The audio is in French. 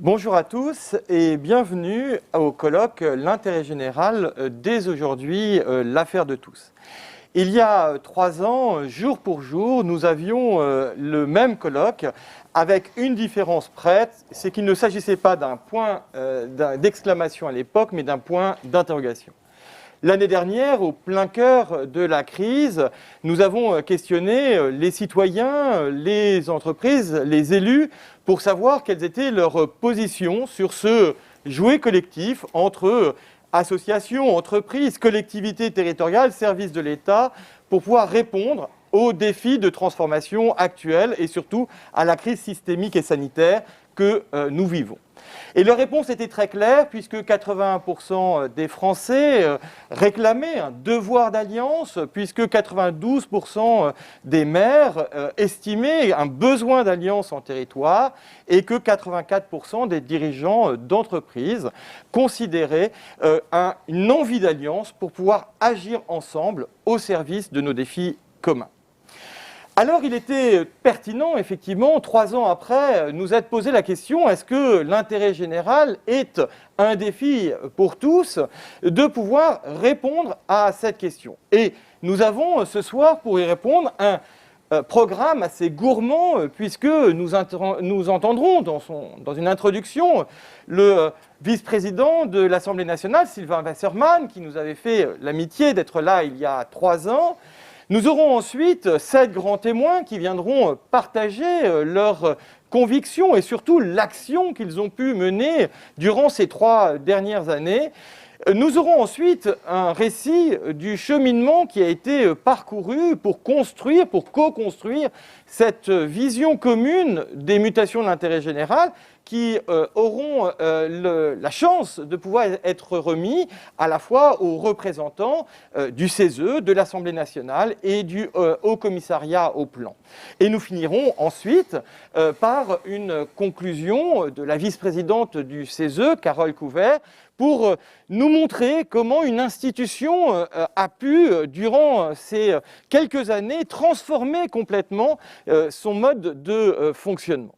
Bonjour à tous et bienvenue au colloque L'intérêt général, dès aujourd'hui, l'affaire de tous. Il y a 3 ans, jour pour jour, nous avions le même colloque avec une différence près, c'est qu'il ne s'agissait pas d'un point d'exclamation à l'époque, mais d'un point d'interrogation. L'année dernière, au plein cœur de la crise, nous avons questionné les citoyens, les entreprises, les élus, pour savoir quelles étaient leurs positions sur ce jouet collectif entre associations, entreprises, collectivités territoriales, services de l'État, pour pouvoir répondre aux défis de transformation actuels et surtout à la crise systémique et sanitaire que nous vivons. Et leur réponse était très claire, puisque 81% des Français réclamaient un devoir d'alliance, puisque 92% des maires estimaient un besoin d'alliance en territoire, et que 84% des dirigeants d'entreprises considéraient une envie d'alliance pour pouvoir agir ensemble au service de nos défis communs. Alors il était pertinent, effectivement, 3 ans après, nous être posé la question, est-ce que l'intérêt général est un défi pour tous de pouvoir répondre à cette question? Et nous avons ce soir, pour y répondre, un programme assez gourmand, puisque nous entendrons dans une introduction le vice-président de l'Assemblée nationale, Sylvain Wasserman, qui nous avait fait l'amitié d'être là il y a 3 ans. Nous aurons ensuite 7 grands témoins qui viendront partager leurs convictions et surtout l'action qu'ils ont pu mener durant ces 3 dernières années. Nous aurons ensuite un récit du cheminement qui a été parcouru pour construire, pour co-construire cette vision commune des mutations de l'intérêt général qui auront la chance de pouvoir être remis à la fois aux représentants du CESE, de l'Assemblée nationale et du Haut Commissariat au Plan. Et nous finirons ensuite par une conclusion de la vice-présidente du CESE, Carole Couvert, pour nous montrer comment une institution a pu, durant ces quelques années, transformer complètement son mode de fonctionnement.